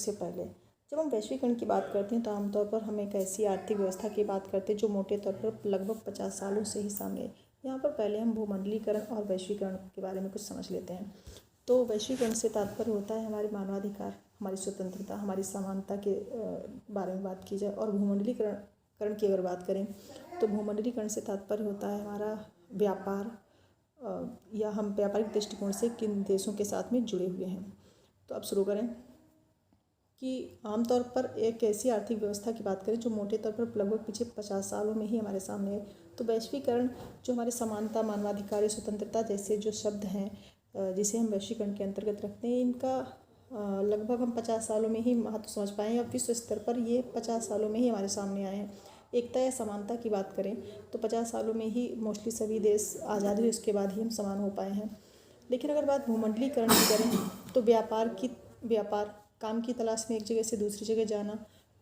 उससे पहले। जब हम वैश्वीकरण की बात करते हैं तो आमतौर पर हम एक ऐसी आर्थिक व्यवस्था की बात करते हैं जो मोटे तौर पर लगभग 50 सालों से ही सामने है। यहाँ पर पहले हम भूमंडलीकरण और वैश्वीकरण के बारे में कुछ समझ लेते हैं। तो वैश्वीकरण से तात्पर्य होता है हमारे मानवाधिकार, हमारी स्वतंत्रता, हमारी समानता के बारे में बात की जाए। और भूमंडलीकरण की अगर बात करें तो भूमंडलीकरण से तात्पर्य होता है हमारा व्यापार, या हम व्यापारिक दृष्टिकोण से किन देशों के साथ में जुड़े हुए हैं। तो अब शुरू करें कि आमतौर पर एक ऐसी आर्थिक व्यवस्था की बात करें जो मोटे तौर पर लगभग पिछले 50 सालों में ही हमारे सामने है। तो वैश्वीकरण जो हमारे समानता, मानवाधिकार, स्वतंत्रता जैसे जो शब्द हैं जिसे हम वैश्वीकरण के अंतर्गत रखते हैं, इनका लगभग हम 50 सालों में ही महत्व समझ पाए हैं। अब विश्व स्तर पर ये 50 सालों में ही हमारे सामने आए हैं। एकता या समानता की बात करें तो 50 सालों में ही मोस्टली सभी देश आज़ाद हुए, उसके बाद ही हम समान हो पाए हैं। लेकिन अगर बात भूमंडलीकरण की करें तो व्यापार काम की तलाश में एक जगह से दूसरी जगह जाना,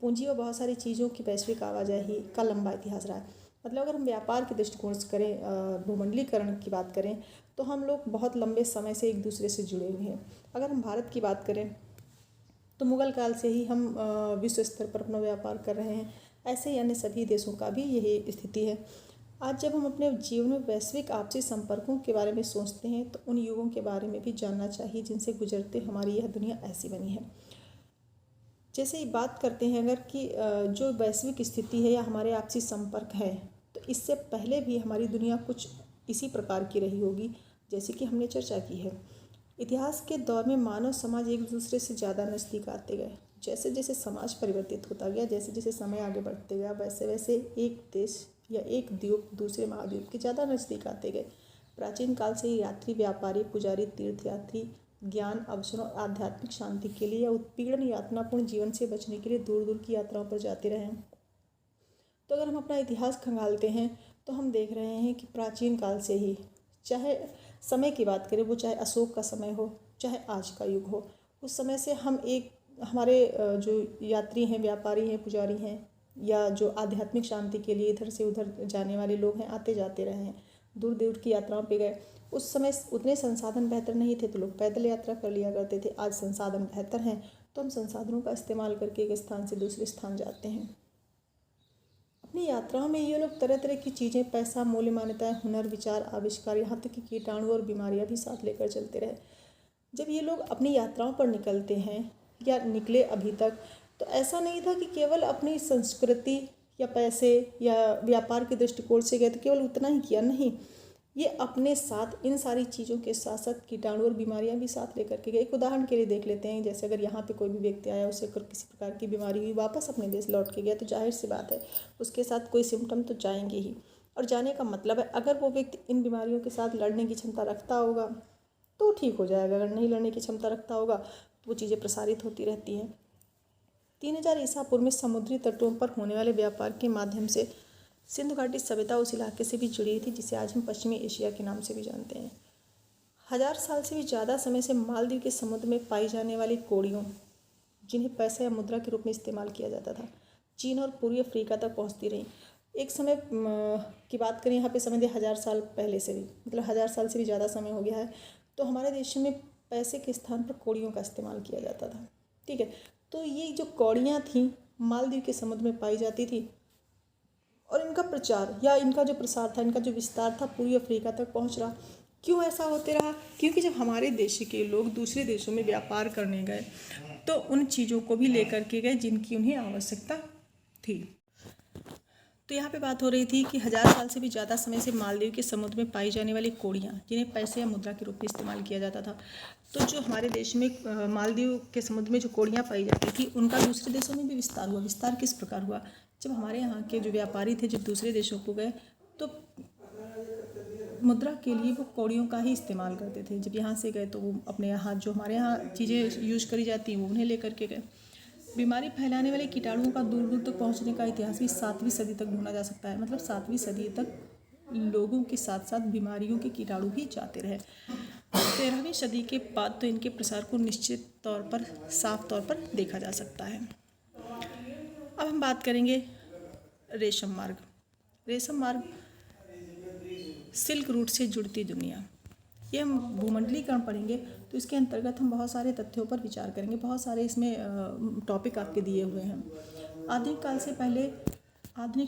पूंजी और बहुत सारी चीज़ों की वैश्विक आवाजाही का लंबा इतिहास रहा है। मतलब अगर हम व्यापार के दृष्टिकोण से करें, भूमंडलीकरण की बात करें तो हम लोग बहुत लंबे समय से एक दूसरे से जुड़े हुए हैं। अगर हम भारत की बात करें तो मुगल काल से ही हम विश्व स्तर पर अपना व्यापार कर रहे हैं। ऐसे ही अन्य सभी देशों का भी यही स्थिति है। आज जब हम अपने जीवन में वैश्विक आपसी संपर्कों के बारे में सोचते हैं तो उन युगों के बारे में भी जानना चाहिए जिनसे गुजरते हमारी यह दुनिया ऐसी बनी है। जैसे ही बात करते हैं अगर कि जो वैश्विक स्थिति है या हमारे आपसी संपर्क है, तो इससे पहले भी हमारी दुनिया कुछ इसी प्रकार की रही होगी जैसे कि हमने चर्चा की है। इतिहास के दौर में मानव समाज एक दूसरे से ज़्यादा नज़दीक आते गए। जैसे जैसे समाज परिवर्तित होता गया, जैसे जैसे समय आगे बढ़ते गया, वैसे वैसे एक देश या एक द्वीप दूसरे महाद्वीप के ज़्यादा नज़दीक आते गए। प्राचीन काल से ही यात्री, व्यापारी, पुजारी, तीर्थयात्री ज्ञान, अवसरों और आध्यात्मिक शांति के लिए या उत्पीड़न यातनापूर्ण जीवन से बचने के लिए दूर दूर की यात्राओं पर जाते रहे हैं। तो अगर हम अपना इतिहास खंगालते हैं तो हम देख रहे हैं कि प्राचीन काल से ही, चाहे समय की बात करें, वो चाहे अशोक का समय हो, चाहे आज का युग हो, उस समय से हम हमारे जो यात्री हैं, व्यापारी हैं, पुजारी हैं, या जो आध्यात्मिक शांति के लिए इधर से उधर जाने वाले लोग हैं, आते जाते रहे हैं, दूर दूर की यात्राओं पे गए। उस समय उतने संसाधन बेहतर नहीं थे तो लोग पैदल यात्रा कर लिया करते थे। आज संसाधन बेहतर हैं तो हम संसाधनों का इस्तेमाल करके एक स्थान से दूसरे स्थान जाते हैं। अपनी यात्राओं में ये लोग तरह तरह की चीज़ें, पैसा, मूल्य, मान्यताएं, हुनर, विचार, आविष्कार, यहाँ तक कि कीटाणु और बीमारियां भी साथ लेकर चलते रहे। जब ये लोग अपनी यात्राओं पर निकलते हैं या निकले अभी तक, तो ऐसा नहीं था कि केवल अपनी संस्कृति या पैसे या व्यापार के दृष्टिकोण से गए तो केवल उतना ही किया, नहीं, ये अपने साथ इन सारी चीज़ों के साथ साथ कीटाणु और बीमारियां भी साथ लेकर के गए। एक उदाहरण के लिए देख लेते हैं, जैसे अगर यहाँ पे कोई भी व्यक्ति आया, उसे अगर किसी प्रकार की बीमारी हुई, वापस अपने देश लौट के गया, तो जाहिर सी बात है उसके साथ कोई सिम्टम तो जाएंगे ही। और जाने का मतलब है अगर वो व्यक्ति इन बीमारियों के साथ लड़ने की क्षमता रखता होगा तो ठीक हो जाएगा, अगर नहीं लड़ने की क्षमता रखता होगा तो वो चीज़ें प्रसारित होती रहती हैं। 3000 ईसा पूर्व में समुद्री तटों पर होने वाले व्यापार के माध्यम से सिंधु घाटी सभ्यता उस इलाके से भी जुड़ी थी जिसे आज हम पश्चिमी एशिया के नाम से भी जानते हैं। 1000 साल से भी ज़्यादा समय से मालदीव के समुद्र में पाई जाने वाली कोड़ियों, जिन्हें पैसा या मुद्रा के रूप में इस्तेमाल किया जाता था, चीन और पूर्वी अफ्रीका तक पहुंचती रहीं। एक समय की बात करें, यहाँ पे समय दे 1000 साल पहले से भी, मतलब 1000 साल से भी ज़्यादा समय हो गया है, तो हमारे देश में पैसे के स्थान पर कौड़ियों का इस्तेमाल किया जाता था। ठीक है, तो ये जो कौड़ियाँ थीं मालदीव के समुद्र में पाई जाती थी और इनका प्रचार या इनका जो प्रसार था, इनका जो विस्तार था, पूर्वी अफ्रीका तक पहुंच रहा। क्यों ऐसा होते रहा? क्योंकि जब हमारे देश के लोग दूसरे देशों में व्यापार करने गए तो उन चीज़ों को भी लेकर के गए जिनकी उन्हें आवश्यकता थी। तो यहाँ पे बात हो रही थी कि 1000 साल से भी ज़्यादा समय से मालदीव के समुद्र में पाई जाने वाली कोड़ियाँ, जिन्हें पैसे या मुद्रा के रूप में इस्तेमाल किया जाता था, तो जो हमारे देश में मालदीव के समुद्र में जो कोड़ियाँ पाई जाती थी, उनका दूसरे देशों में भी विस्तार हुआ। विस्तार किस प्रकार हुआ? जब हमारे यहाँ के जो व्यापारी थे जब दूसरे देशों को गए तो मुद्रा के लिए वो कौड़ियों का ही इस्तेमाल करते थे। जब यहाँ से गए तो वो अपने यहाँ जो हमारे यहाँ चीज़ें यूज करी जाती हैं वो उन्हें लेकर के गए। बीमारी फैलाने वाले कीटाणुओं का दूर दूर तक पहुँचने का इतिहास भी 7वीं सदी तक ढूंढा जा सकता है। मतलब 7वीं सदी तक लोगों के साथ साथ बीमारियों के कीटाणु भी जाते रहे। 13वीं सदी के बाद तो इनके प्रसार को निश्चित तौर पर साफ तौर पर देखा जा सकता है। अब हम बात करेंगे रेशम मार्ग। रेशम मार्ग सिल्क रूट से जुड़ती दुनिया। ये हम भूमंडलीकरण पढ़ेंगे तो इसके अंतर्गत हम बहुत सारे तथ्यों पर विचार करेंगे। बहुत सारे इसमें टॉपिक आपके दिए हुए हैं। आधुनिक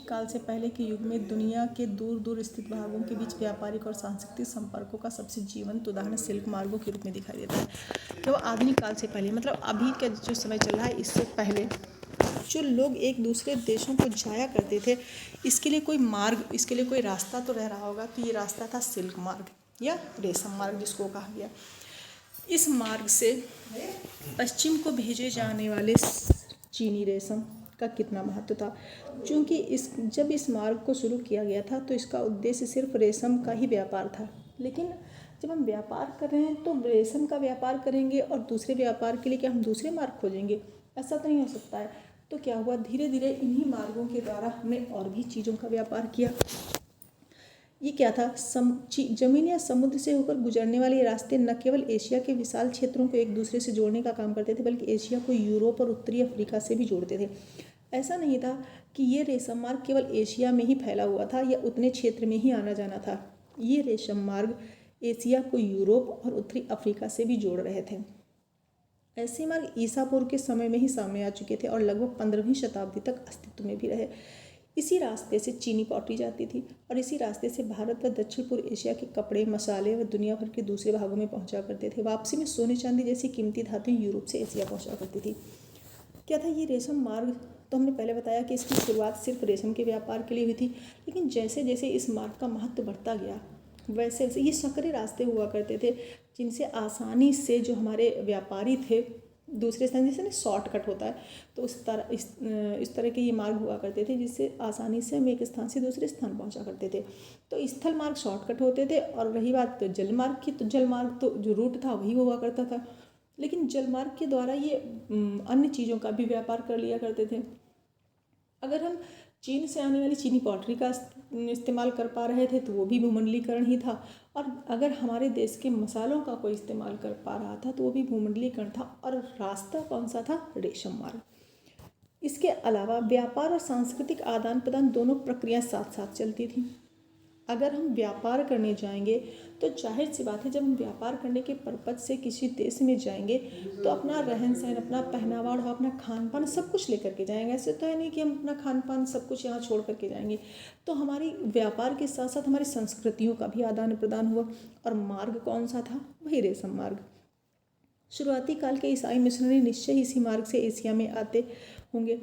काल से पहले के युग में दुनिया के दूर दूर स्थित भागों के बीच व्यापारिक और सांस्कृतिक संपर्कों का सबसे जीवंत उदाहरण सिल्क मार्गों के रूप में दिखाई देता है। तो आधुनिक काल से पहले मतलब अभी का जो समय चल रहा है, इससे पहले जो लोग एक दूसरे देशों को जाया करते थे, इसके लिए कोई मार्ग, इसके लिए कोई रास्ता तो रह रहा होगा। तो ये रास्ता था सिल्क मार्ग या रेशम मार्ग जिसको कहा गया। इस मार्ग से पश्चिम को भेजे जाने वाले चीनी रेशम का कितना महत्व था, क्योंकि जब इस मार्ग को शुरू किया गया था तो इसका उद्देश्य सिर्फ रेशम का ही व्यापार था। लेकिन जब हम व्यापार कर रहे हैं तो रेशम का व्यापार करेंगे और दूसरे व्यापार के लिए क्या हम दूसरे मार्ग खोजेंगे? ऐसा तो नहीं हो सकता है। तो क्या हुआ, धीरे धीरे इन्हीं मार्गों के द्वारा हमने और भी चीज़ों का व्यापार किया। ये क्या था, जमीन या समुद्र से होकर गुजरने वाले रास्ते न केवल एशिया के विशाल क्षेत्रों को एक दूसरे से जोड़ने का काम करते थे, बल्कि एशिया को यूरोप और उत्तरी अफ्रीका से भी जोड़ते थे। ऐसा नहीं था कि ये रेशम मार्ग केवल एशिया में ही फैला हुआ था या उतने क्षेत्र में ही आना जाना था। ये रेशम मार्ग एशिया को यूरोप और उत्तरी अफ्रीका से भी जोड़ रहे थे। ऐसे मार्ग ईसा पूर्व के समय में ही सामने आ चुके थे और लगभग 15वीं शताब्दी तक अस्तित्व में भी रहे। इसी रास्ते से चीनी पहुंची जाती थी और इसी रास्ते से भारत व दक्षिण पूर्व एशिया के कपड़े, मसाले व दुनिया भर के दूसरे भागों में पहुंचा करते थे। वापसी में सोने चांदी जैसी कीमती धातुएं यूरोप से एशिया पहुंचा करती थी। क्या था ये रेशम मार्ग? तो हमने पहले बताया कि इसकी शुरुआत सिर्फ रेशम के व्यापार के लिए हुई थी, लेकिन जैसे जैसे इस मार्ग का महत्व बढ़ता गया वैसे वैसे ये संकरे रास्ते हुआ करते थे, जिनसे आसानी से जो हमारे व्यापारी थे दूसरे स्थान, जैसे ना शॉर्टकट होता है, तो इस तरह के ये मार्ग हुआ करते थे जिससे आसानी से हम एक स्थान से दूसरे स्थान पहुंचा करते थे। तो स्थल मार्ग शॉर्टकट होते थे। और रही बात तो जल मार्ग की, तो जल मार्ग तो जो रूट था वही हुआ करता था, लेकिन जल मार्ग के द्वारा ये अन्य चीज़ों का भी व्यापार कर लिया करते थे। अगर हम चीन से आने वाली चीनी पॉटरी का इस्तेमाल कर पा रहे थे तो वो भी भूमंडलीकरण ही था, और अगर हमारे देश के मसालों का कोई इस्तेमाल कर पा रहा था तो वो भी भूमंडलीकरण था। और रास्ता कौन सा था? रेशम मार्ग। इसके अलावा व्यापार और सांस्कृतिक आदान प्रदान दोनों प्रक्रियाएं साथ साथ चलती थी। अगर हम व्यापार करने जाएंगे तो जाहिर सी बात है, जब हम व्यापार करने के पर्पज से किसी देश में जाएंगे तो अपना रहन सहन, अपना पहनावा, अपना खान पान सब कुछ लेकर के जाएंगे। ऐसे तो है नहीं कि हम अपना खान पान सब कुछ यहाँ छोड़ करके जाएंगे। तो हमारी व्यापार के साथ साथ हमारी संस्कृतियों का भी आदान प्रदान हुआ। और मार्ग कौन सा था? वही रेशम मार्ग। शुरुआती काल के ईसाई मिशनरी निश्चय ही इसी मार्ग से एशिया में आते होंगे।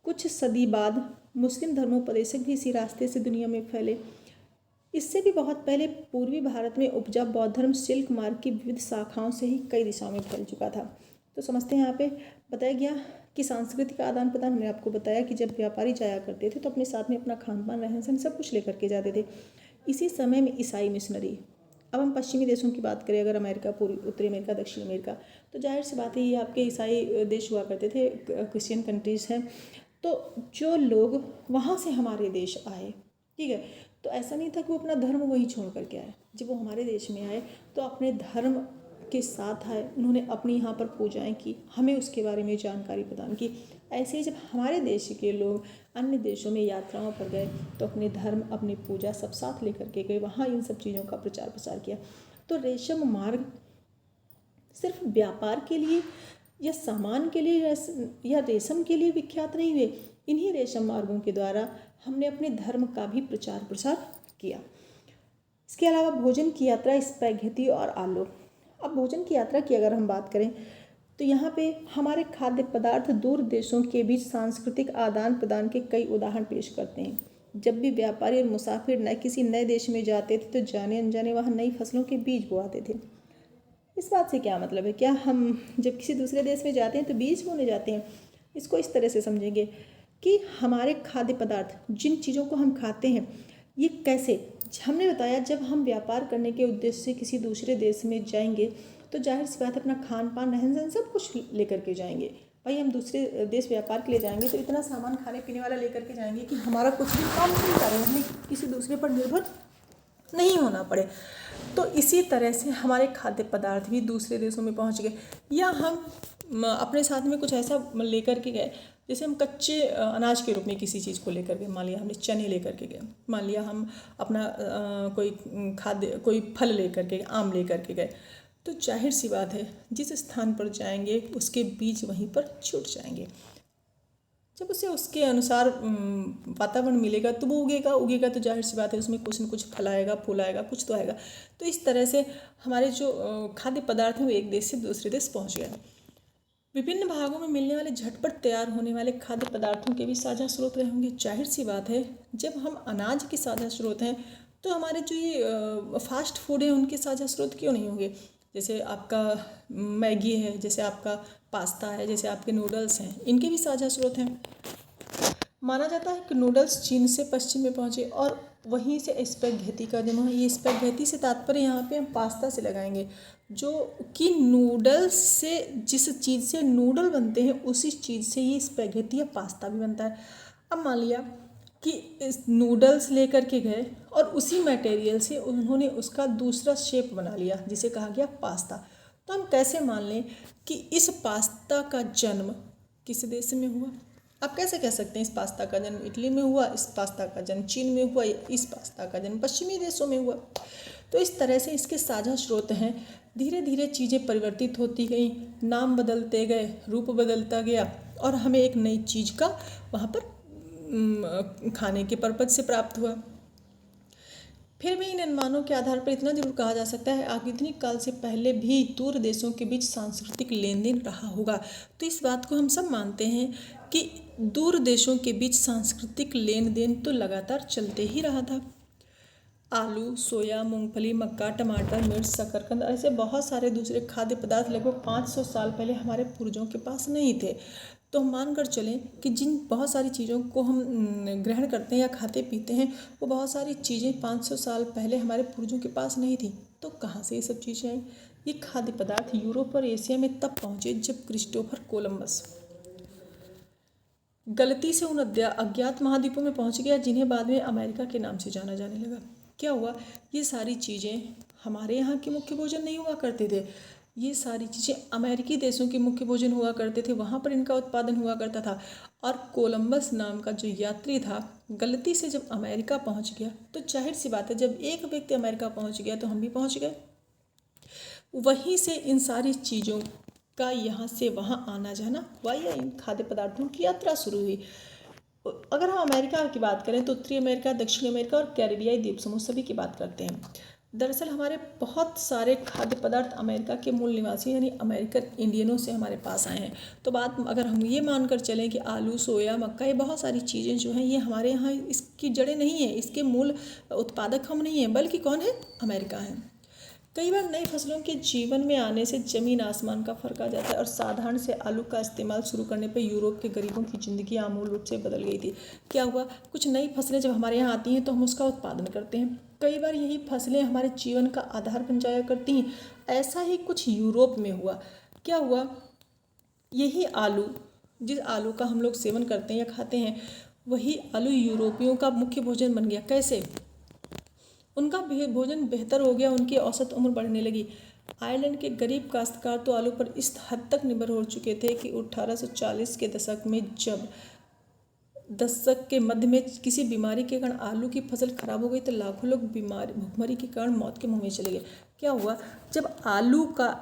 कुछ सदी बाद मुस्लिम धर्मोपदेशक भी इसी रास्ते से दुनिया में फैले। इससे भी बहुत पहले पूर्वी भारत में उपजा बौद्ध धर्म सिल्क मार्ग की विविध शाखाओं से ही कई दिशाओं में फैल चुका था। तो समझते हैं, यहाँ पे बताया गया कि सांस्कृतिक आदान प्रदान, हमने आपको बताया कि जब व्यापारी जाया करते थे तो अपने साथ में अपना खान पान, रहन सहन सब कुछ लेकर के जाते थे। इसी समय में ईसाई मिशनरी, अब हम पश्चिमी देशों की बात करें, अगर अमेरिका, पूर्वी उत्तरी अमेरिका, दक्षिण अमेरिका, तो जाहिर सी बात है ये आपके ईसाई देश हुआ करते थे, क्रिश्चियन कंट्रीज़ हैं। तो जो लोग वहाँ से हमारे देश आए, ठीक है, तो ऐसा नहीं था कि वो अपना धर्म वहीं छोड़ करके आए। जब वो हमारे देश में आए तो अपने धर्म के साथ आए, उन्होंने अपनी यहाँ पर पूजाएं की, हमें उसके बारे में जानकारी प्रदान की। ऐसे ही जब हमारे देश के लोग अन्य देशों में यात्राओं पर गए तो अपने धर्म, अपनी पूजा सब साथ लेकर के गए, वहाँ इन सब चीज़ों का प्रचार प्रसार किया। तो रेशम मार्ग सिर्फ व्यापार के लिए या सामान के लिए या रेशम के लिए विख्यात नहीं हुए। इन्हीं रेशम मार्गों के द्वारा हमने अपने धर्म का भी प्रचार प्रसार किया। इसके अलावा भोजन की यात्रा, स्पैघेटी और आलू। अब भोजन की यात्रा की अगर हम बात करें तो यहाँ पे हमारे खाद्य पदार्थ दूर देशों के बीच सांस्कृतिक आदान प्रदान के कई उदाहरण पेश करते हैं। जब भी व्यापारी और मुसाफिर किसी नए देश में जाते थे तो जाने अनजाने वहाँ नई फसलों के बीज बोआते थे। इस बात से क्या मतलब है? क्या हम जब किसी दूसरे देश में जाते हैं तो बीज बोने जाते हैं? इसको इस तरह से समझेंगे कि हमारे खाद्य पदार्थ, जिन चीज़ों को हम खाते हैं, ये कैसे, हमने बताया जब हम व्यापार करने के उद्देश्य से किसी दूसरे देश में जाएंगे तो जाहिर सी बात है अपना खान पान, रहन सहन सब कुछ लेकर के जाएंगे। भाई हम दूसरे देश व्यापार के लिए जाएंगे तो इतना सामान खाने पीने वाला लेकर के जाएंगे कि हमारा कुछ भी काम नहीं करें, हमें किसी दूसरे पर निर्भर नहीं होना पड़े। तो इसी तरह से हमारे खाद्य पदार्थ भी दूसरे देशों में पहुंच गए, या हम अपने साथ में कुछ ऐसा लेकर के गए जैसे हम कच्चे अनाज के रूप में किसी चीज़ को लेकर गए, मान लिया हमने चने लेकर के गए, मान लिया हम अपना कोई फल लेकर के, आम लेकर के गए, तो जाहिर सी बात है जिस स्थान पर जाएंगे उसके बीज वहीं पर छूट जाएंगे। जब उसे उसके अनुसार वातावरण मिलेगा तो वो उगेगा तो जाहिर सी बात है उसमें कुछ न कुछ फल आएगा, फूल आएगा, कुछ तो आएगा। तो इस तरह से हमारे जो खाद्य पदार्थ हैं वो एक देश से दूसरे देश पहुंच गए। विभिन्न भागों में मिलने वाले झटपट तैयार होने वाले खाद्य पदार्थों के भी साझा स्रोत रहे होंगे। जाहिर सी बात है जब हम अनाज के साझा स्रोत हैं तो हमारे जो ये फास्ट फूड है उनके साझा स्रोत क्यों नहीं होंगे। जैसे आपका मैगी है, जैसे आपका पास्ता है, जैसे आपके नूडल्स हैं, इनके भी साझा स्रोत हैं। माना जाता है कि नूडल्स चीन से पश्चिम में पहुँचे और वहीं से स्पैघेटी का जन्म। ये स्पैघेटी से तात्पर्य यहाँ पे हम पास्ता से लगाएंगे, जो कि नूडल्स से, जिस चीज़ से नूडल बनते हैं उसी चीज़ से ये स्पैघेटी या पास्ता भी बनता है। अब मान लिया कि इस नूडल्स लेकर के गए और उसी मटेरियल से उन्होंने उसका दूसरा शेप बना लिया जिसे कहा गया पास्ता। तो हम कैसे मान लें कि इस पास्ता का जन्म किस देश में हुआ। आप कैसे कह सकते हैं इस पास्ता का जन्म इटली में हुआ, इस पास्ता का जन्म चीन में हुआ, या इस पास्ता का जन्म पश्चिमी देशों में हुआ। तो इस तरह से इसके साझा स्रोत हैं। धीरे धीरे चीज़ें परिवर्तित होती गई, नाम बदलते गए, रूप बदलता गया और हमें एक नई चीज़ का वहाँ पर खाने के पर्पज से प्राप्त हुआ। फिर भी इन अनुमानों के आधार पर इतना जरूर कहा जा सकता है आधुनिक काल से पहले भी दूर देशों के बीच सांस्कृतिक लेन देन रहा होगा। तो इस बात को हम सब मानते हैं कि दूर देशों के बीच सांस्कृतिक लेन देन तो लगातार चलते ही रहा था। आलू, सोया, मूंगफली, मक्का, टमाटर, मिर्च, शकरकंद, ऐसे बहुत सारे दूसरे खाद्य पदार्थ लगभग 500 साल पहले हमारे पूर्वजों के पास नहीं थे। तो हम मान कर चलें कि जिन बहुत सारी चीज़ों को हम ग्रहण करते हैं या खाते पीते हैं वो बहुत सारी चीज़ें 500 साल पहले हमारे पूर्वजों के पास नहीं थी। तो कहाँ से ये सब चीज़ें आई। ये खाद्य पदार्थ यूरोप और एशिया में तब पहुँचे जब क्रिस्टोफर कोलंबस गलती से उन अज्ञात महाद्वीपों में पहुँच गया जिन्हें बाद में अमेरिका के नाम से जाना जाने लगा। क्या हुआ, ये सारी चीज़ें हमारे यहाँ के मुख्य भोजन नहीं हुआ करते थे। ये सारी चीज़ें अमेरिकी देशों के मुख्य भोजन हुआ करते थे, वहाँ पर इनका उत्पादन हुआ करता था। और कोलंबस नाम का जो यात्री था गलती से जब अमेरिका पहुँच गया तो जाहिर सी बात है जब एक व्यक्ति अमेरिका पहुँच गया तो हम भी पहुँच गए। वहीं से इन सारी चीज़ों का यहाँ से वहाँ आना जाना हुआ या इन खाद्य पदार्थों की यात्रा शुरू हुई। अगर हम अमेरिका की बात करें तो उत्तरी अमेरिका, दक्षिण अमेरिका और कैरिबियाई द्वीप समूह सभी की बात करते हैं। दरअसल हमारे बहुत सारे खाद्य पदार्थ अमेरिका के मूल निवासी यानी अमेरिकन इंडियनों से हमारे पास आए हैं। तो बात अगर हम ये मानकर चलें कि आलू, सोया, मक्का, ये बहुत सारी चीज़ें जो हैं ये हमारे यहाँ इसकी जड़ें नहीं हैं, इसके मूल उत्पादक हम नहीं हैं, बल्कि कौन है, अमेरिका है। कई बार नई फसलों के जीवन में आने से ज़मीन आसमान का फर्क आ जाता है और साधारण से आलू का इस्तेमाल शुरू करने पर यूरोप के गरीबों की ज़िंदगी आमूल रूप से बदल गई थी। क्या हुआ, कुछ नई फसलें जब हमारे यहाँ आती हैं तो हम उसका उत्पादन करते हैं। कई बार यही फसलें हमारे जीवन का आधार बन जाया करती हैं। ऐसा ही कुछ यूरोप में हुआ। क्या हुआ, यही आलू, जिस आलू का हम लोग सेवन करते हैं या खाते हैं, वही आलू यूरोपियों का मुख्य भोजन बन गया। कैसे, उनका भोजन बेहतर हो गया, उनकी औसत उम्र बढ़ने लगी। आयरलैंड के गरीब काश्तकार तो आलू पर इस हद तक निर्भर हो चुके थे कि 1840 के दशक में जब दशक के मध्य में किसी बीमारी के कारण आलू की फसल खराब हो गई तो लाखों लोग भुखमरी के कारण मौत के मुंह में चले गए। क्या हुआ, जब आलू का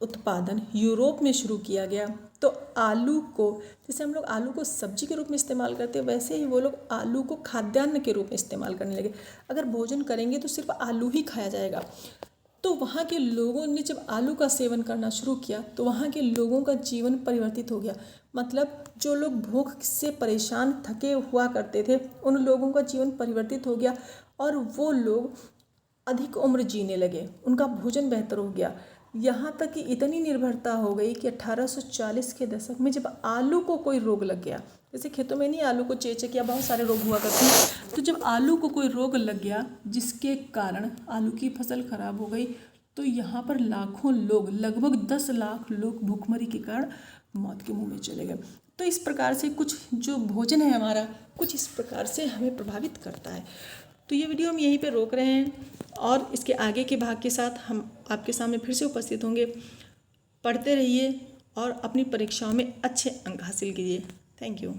उत्पादन यूरोप में शुरू किया गया तो आलू को, जैसे हम लोग आलू को सब्जी के रूप में इस्तेमाल करते हैं वैसे ही वो लोग आलू को खाद्यान्न के रूप में इस्तेमाल करने लगे। अगर भोजन करेंगे तो सिर्फ आलू ही खाया जाएगा। तो वहाँ के लोगों ने जब आलू का सेवन करना शुरू किया तो वहाँ के लोगों का जीवन परिवर्तित हो गया। मतलब जो लोग भूख से परेशान थके हुआ करते थे उन लोगों का जीवन परिवर्तित हो गया और वो लोग अधिक उम्र जीने लगे, उनका भोजन बेहतर हो गया। यहाँ तक कि इतनी निर्भरता हो गई कि 1840 के दशक में जब आलू को कोई रोग लग गया, जैसे खेतों में नहीं आलू को चेचक या बहुत सारे रोग हुआ करते हैं, तो जब आलू को कोई रोग लग गया जिसके कारण आलू की फसल खराब हो गई तो यहाँ पर लाखों लोग, लगभग 10 लाख लोग भूखमरी के कारण मौत के मुंह में चले गए। तो इस प्रकार से कुछ जो भोजन है हमारा कुछ इस प्रकार से हमें प्रभावित करता है। तो ये वीडियो हम यहीं पे रोक रहे हैं और इसके आगे के भाग के साथ हम आपके सामने फिर से उपस्थित होंगे। पढ़ते रहिए और अपनी परीक्षाओं में अच्छे अंक हासिल कीजिए। Thank you.